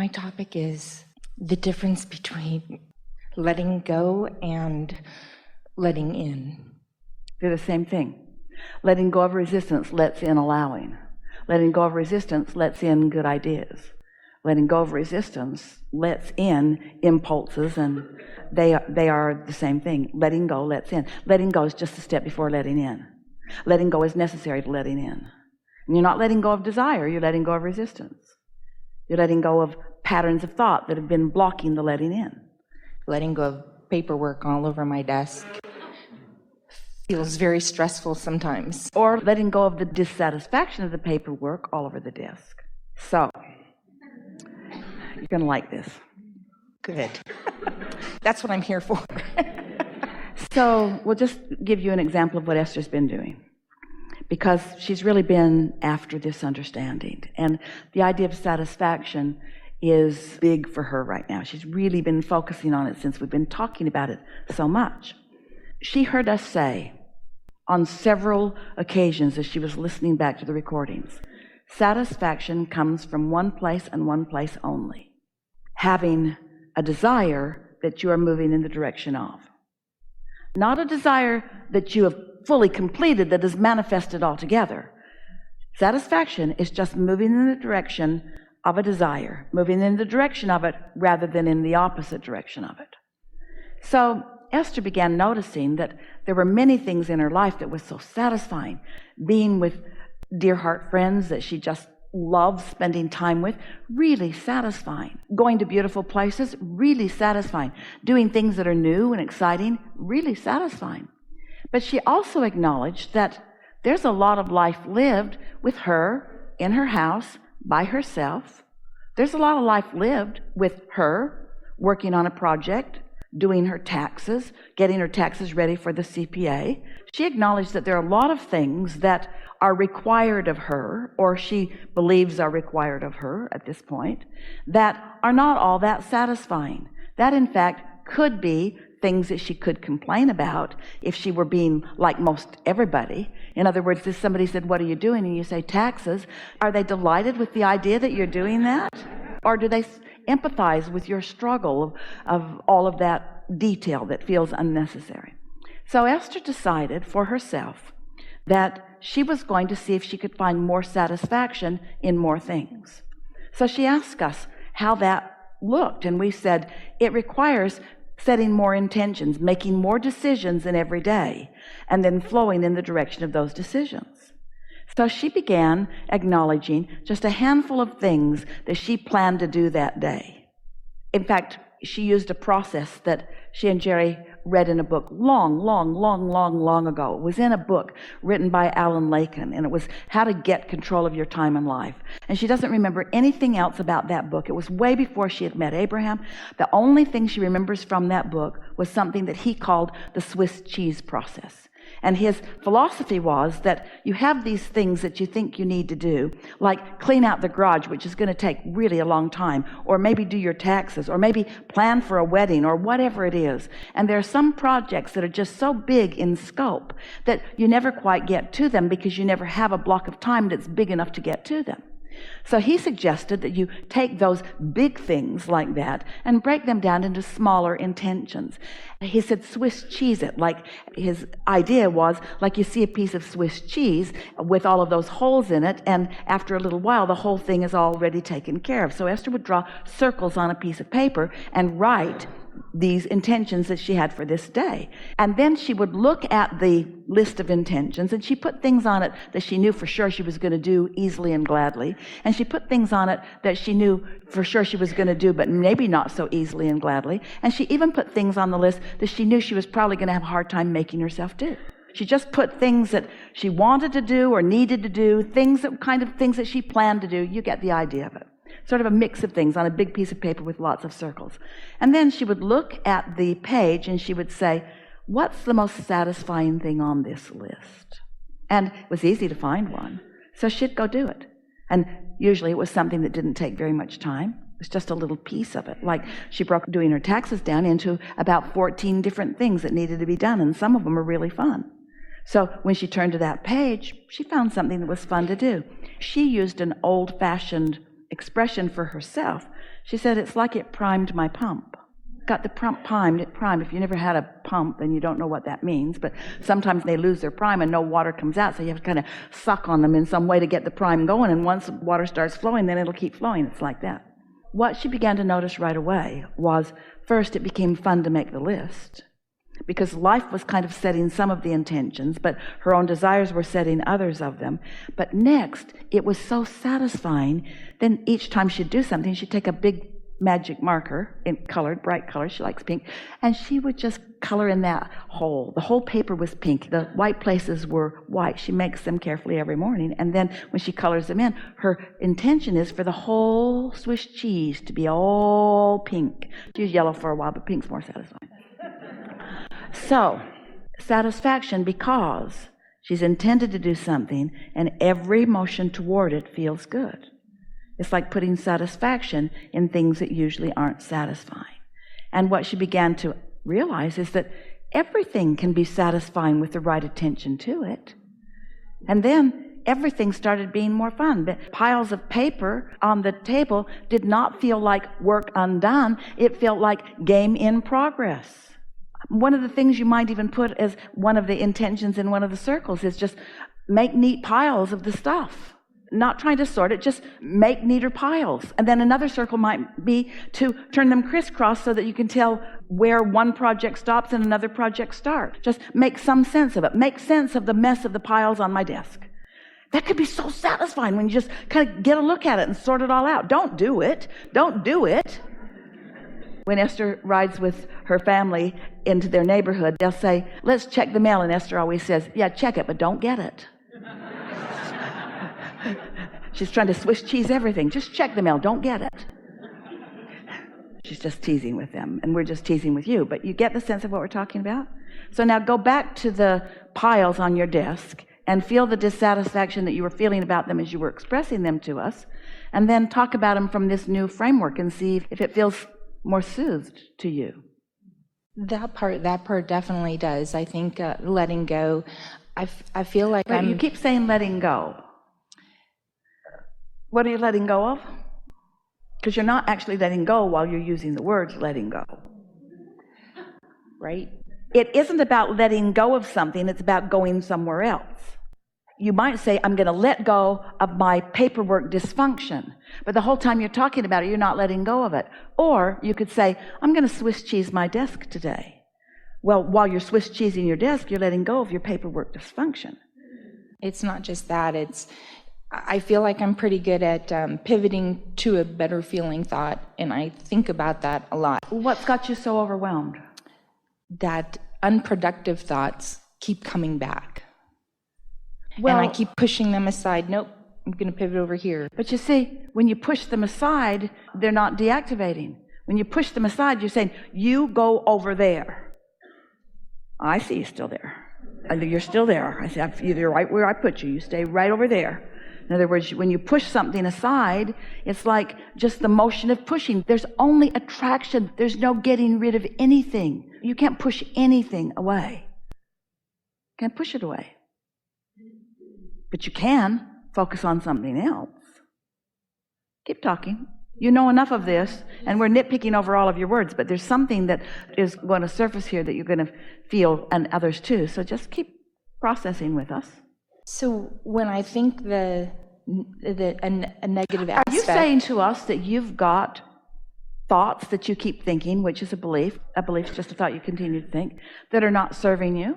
My topic is the difference between letting go and letting in. They're the same thing. Letting go of resistance lets in allowing. Letting go of resistance lets in good ideas. Letting go of resistance lets in impulses, and they are the same thing. Letting go lets in. Letting go is just a step before letting in. Letting go is necessary to letting in. And you're not letting go of desire, you're letting go of resistance. You're letting go of patterns of thought that have been blocking the letting in. Letting go of paperwork all over my desk feels very stressful sometimes. Or letting go of the dissatisfaction of the paperwork all over the desk. So, you're going to like this. Good. That's what I'm here for. So, we'll just give you an example of what Esther's been doing, because she's really been after this understanding. And the idea of satisfaction is big for her right now. She's really been focusing on it since we've been talking about it so much. She heard us say on several occasions as she was listening back to the recordings, satisfaction comes from one place and one place only. Having a desire that you are moving in the direction of. Not a desire that you have fully completed, that is manifested altogether. Satisfaction is just moving in the direction of a desire, moving in the direction of it rather than in the opposite direction of it. So Esther began noticing that there were many things in her life that was so satisfying. Being with dear heart friends that she just loves spending time with, really satisfying. Going to beautiful places, really satisfying. Doing things that are new and exciting, really satisfying. But she also acknowledged that there's a lot of life lived with her in her house by herself. There's a lot of life lived with her working on a project, doing her taxes, getting her taxes ready for the CPA. She acknowledged that there are a lot of things that are required of her, or she believes are required of her at this point, that are not all that satisfying. That, in fact, could be things that she could complain about if she were being like most everybody. In other words, if somebody said, "What are you doing?" and you say, "Taxes," are they delighted with the idea that you're doing that? Or do they empathize with your struggle of all of that detail that feels unnecessary? So Esther decided for herself that she was going to see if she could find more satisfaction in more things. So she asked us how that looked, and we said it requires setting more intentions, making more decisions in every day, and then flowing in the direction of those decisions. So she began acknowledging just a handful of things that she planned to do that day. In fact, she used a process that she and Jerry read in a book long ago. It was in a book written by Alan Laken, and it was How to Get Control of Your Time in Life. And she doesn't remember anything else about that book. It was way before she had met Abraham. The only thing she remembers from that book was something that he called the Swiss cheese process. And his philosophy was that you have these things that you think you need to do, like clean out the garage, which is going to take really a long time, or maybe do your taxes, or maybe plan for a wedding, or whatever it is. And there are some projects that are just so big in scope that you never quite get to them because you never have a block of time that's big enough to get to them. So he suggested that you take those big things like that and break them down into smaller intentions. He said Swiss cheese it, like his idea was like you see a piece of Swiss cheese with all of those holes in it, and after a little while the whole thing is already taken care of. So Esther would draw circles on a piece of paper and write these intentions that she had for this day. And then she would look at the list of intentions, and she put things on it that she knew for sure she was going to do easily and gladly. And she put things on it that she knew for sure she was going to do, but maybe not so easily and gladly. And she even put things on the list that she knew she was probably going to have a hard time making herself do. She just put things that she wanted to do or needed to do, things that she planned to do. You get the idea of it. Sort of a mix of things on a big piece of paper with lots of circles. And then she would look at the page and she would say, what's the most satisfying thing on this list? And it was easy to find one. So she'd go do it. And usually it was something that didn't take very much time. It was just a little piece of it. Like she broke doing her taxes down into about 14 different things that needed to be done, and some of them are really fun. So when she turned to that page, she found something that was fun to do. She used an old-fashioned expression for herself. She said, it's like it primed my pump. Got the pump primed. If you never had a pump, then you don't know what that means. But sometimes they lose their prime and no water comes out, so you have to kind of suck on them in some way to get the prime going. And once water starts flowing, then it'll keep flowing. It's like that. What she began to notice right away was, first, it became fun to make the list, because life was kind of setting some of the intentions, but her own desires were setting others of them. But next, it was so satisfying. Then each time she'd do something, she'd take a big magic marker in colored, bright colors. She likes pink. And she would just color in that hole. The whole paper was pink. The white places were white. She makes them carefully every morning. And then when she colors them in, her intention is for the whole Swiss cheese to be all pink. She was yellow for a while, but pink's more satisfying. So, satisfaction, because she's intended to do something and every motion toward it feels good. It's like putting satisfaction in things that usually aren't satisfying. And what she began to realize is that everything can be satisfying with the right attention to it. And then everything started being more fun. The piles of paper on the table did not feel like work undone. It felt like game in progress. One of the things you might even put as one of the intentions in one of the circles is just make neat piles of the stuff. Not trying to sort it, just make neater piles. And then another circle might be to turn them crisscross so that you can tell where one project stops and another project starts. Just make some sense of it. Make sense of the mess of the piles on my desk. That could be so satisfying when you just kind of get a look at it and sort it all out. Don't do it. Don't do it. When Esther rides with her family into their neighborhood, they'll say, let's check the mail. And Esther always says, yeah, check it, but don't get it. She's trying to Swiss cheese everything. Just check the mail. Don't get it. She's just teasing with them, and we're just teasing with you. But you get the sense of what we're talking about? So now go back to the piles on your desk and feel the dissatisfaction that you were feeling about them as you were expressing them to us, and then talk about them from this new framework and see if it feels more soothed to you. That part definitely does. I think letting go. I feel like You keep saying letting go. What are you letting go of? Because you're not actually letting go while you're using the words letting go. Right? It isn't about letting go of something, it's about going somewhere else. You might say, I'm going to let go of my paperwork dysfunction. But the whole time you're talking about it, you're not letting go of it. Or you could say, I'm going to Swiss cheese my desk today. Well, while you're Swiss cheesing your desk, you're letting go of your paperwork dysfunction. It's not just that. I feel like I'm pretty good at pivoting to a better feeling thought, and I think about that a lot. What's got you so overwhelmed? That unproductive thoughts keep coming back. Well, and I keep pushing them aside. Nope, I'm going to pivot over here. But you see, when you push them aside, they're not deactivating. When you push them aside, you're saying, you go over there. I see you still there. You're still there. I say, you're right where I put you. You stay right over there. In other words, when you push something aside, it's like just the motion of pushing. There's only attraction. There's no getting rid of anything. You can't push anything away. You can't push it away. But you can focus on something else. Keep talking. You know enough of this, and we're nitpicking over all of your words, but there's something that is going to surface here that you're going to feel, and others too. So just keep processing with us. So when I think a negative aspect... Are you saying to us that you've got thoughts that you keep thinking, which is a belief is just a thought you continue to think, that are not serving you,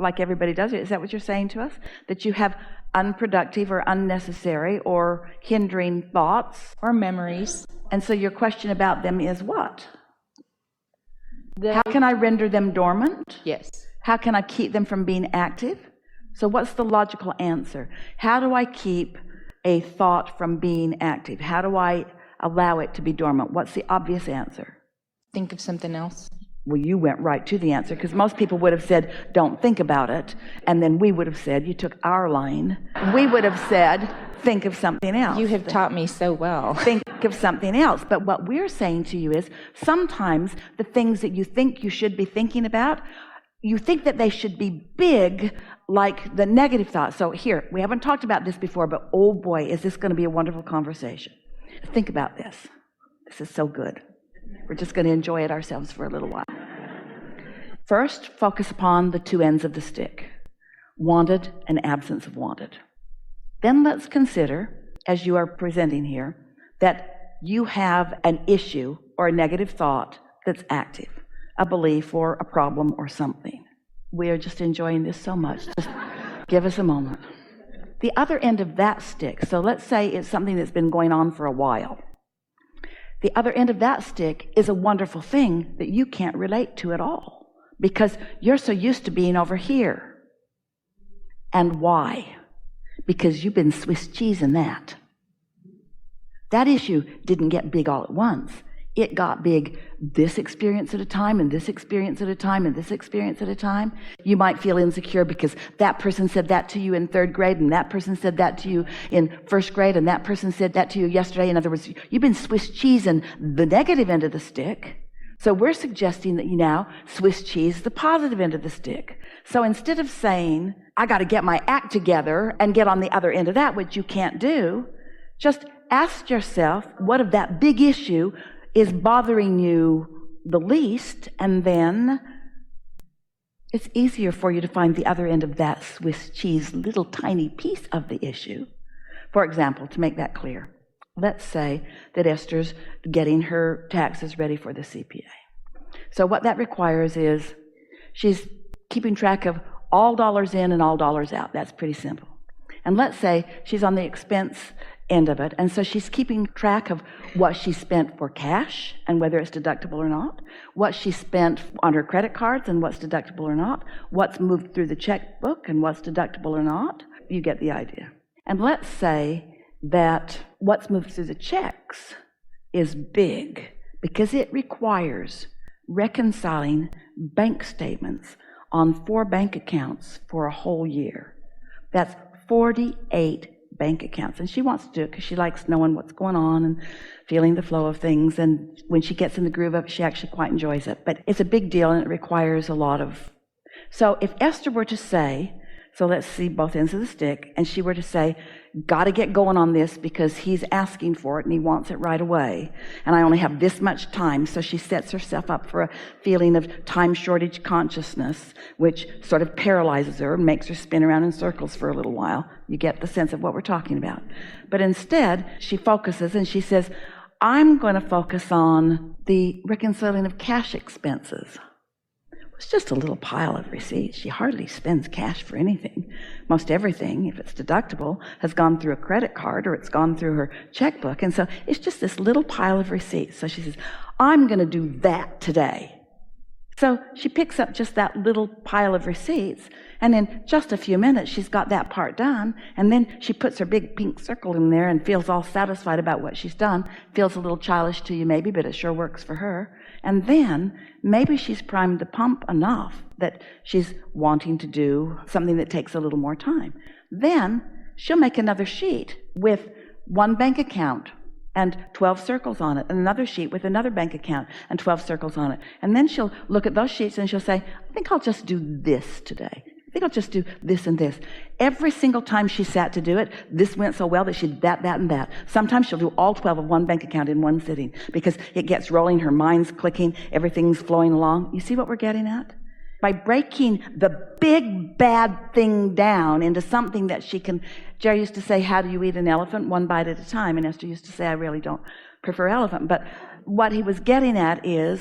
like everybody does? Is that what you're saying to us? That you have unproductive or unnecessary or hindering thoughts? Or memories. And so your question about them is what? How can I render them dormant? Yes. How can I keep them from being active? So what's the logical answer? How do I keep a thought from being active? How do I allow it to be dormant? What's the obvious answer? Think of something else. Well, you went right to the answer, because most people would have said, don't think about it. And then we would have said, you took our line. We would have said, think of something else. You have taught me so well. Think of something else. But what we're saying to you is, sometimes the things that you think you should be thinking about, you think that they should be big, like the negative thoughts. So here, we haven't talked about this before, but oh boy, is this going to be a wonderful conversation. Think about this. This is so good. We're just going to enjoy it ourselves for a little while. First, focus upon the two ends of the stick, wanted and absence of wanted. Then let's consider, as you are presenting here, that you have an issue or a negative thought that's active, a belief or a problem or something. We are just enjoying this so much. Just give us a moment. The other end of that stick, so let's say it's something that's been going on for a while. The other end of that stick is a wonderful thing that you can't relate to at all because you're so used to being over here. And why? Because you've been Swiss cheesing that. That issue didn't get big all at once. It got big this experience at a time, and this experience at a time, and this experience at a time. You might feel insecure because that person said that to you in 3rd grade, and that person said that to you in 1st grade, and that person said that to you yesterday. In other words, you've been Swiss cheesing the negative end of the stick. So we're suggesting that you now Swiss cheese the positive end of the stick. So instead of saying, I got to get my act together and get on the other end of that, which you can't do, just ask yourself, what of that big issue is bothering you the least, and then it's easier for you to find the other end of that Swiss cheese little tiny piece of the issue. For example, to make that clear, let's say that Esther's getting her taxes ready for the CPA. So what that requires is she's keeping track of all dollars in and all dollars out. That's pretty simple. And let's say she's on the expense end of it, and so she's keeping track of what she spent for cash and whether it's deductible or not, what she spent on her credit cards and what's deductible or not, what's moved through the checkbook and what's deductible or not. You get the idea. And let's say that what's moved through the checks is big because it requires reconciling bank statements on 4 bank accounts for a whole year. That's 48 bank accounts, and she wants to do it because she likes knowing what's going on and feeling the flow of things, and when she gets in the groove of it, she actually quite enjoys it. But it's a big deal, and it requires a lot of... So if Esther were to say, so let's see both ends of the stick, and she were to say, got to get going on this because he's asking for it and he wants it right away, and I only have this much time, so she sets herself up for a feeling of time shortage consciousness, which sort of paralyzes her and makes her spin around in circles for a little while. You get the sense of what we're talking about. But instead, she focuses and she says, I'm going to focus on the reconciling of cash expenses. It's just a little pile of receipts. She hardly spends cash for anything. Most everything, if it's deductible, has gone through a credit card or it's gone through her checkbook. And so it's just this little pile of receipts. So she says, I'm going to do that today. So she picks up just that little pile of receipts, and in just a few minutes, she's got that part done, and then she puts her big pink circle in there and feels all satisfied about what she's done. Feels a little childish to you maybe, but it sure works for her. And then maybe she's primed the pump enough that she's wanting to do something that takes a little more time. Then she'll make another sheet with 1 bank account and 12 circles on it, and another sheet with another bank account and 12 circles on it. And then she'll look at those sheets and she'll say, I think I'll just do this today. I think I'll just do this and this. Every single time she sat to do it, this went so well that she did that, and that. Sometimes she'll do all 12 of 1 bank account in one sitting because it gets rolling, her mind's clicking, everything's flowing along. You see what we're getting at? By breaking the big bad thing down into something that she can... Jerry used to say, how do you eat an elephant? 1 bite at a time. And Esther used to say, I really don't prefer elephant. But what he was getting at is,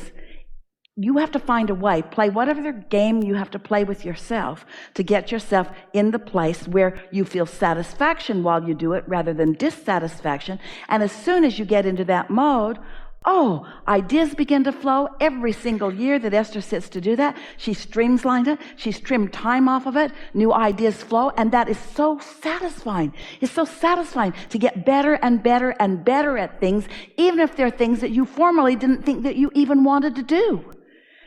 you have to find a way, play whatever game you have to play with yourself to get yourself in the place where you feel satisfaction while you do it rather than dissatisfaction. And as soon as you get into that mode, ideas begin to flow. Every single year that Esther sits to do that, she streamlined it, she's trimmed time off of it, new ideas flow, and that is so satisfying. It's so satisfying to get better and better and better at things, even if they're things that you formerly didn't think that you even wanted to do.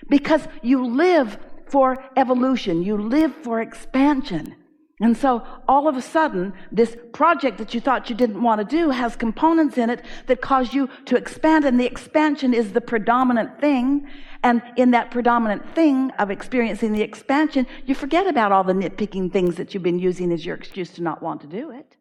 Because you live for evolution, you live for expansion. And so all of a sudden, this project that you thought you didn't want to do has components in it that cause you to expand, and the expansion is the predominant thing. And in that predominant thing of experiencing the expansion, you forget about all the nitpicking things that you've been using as your excuse to not want to do it.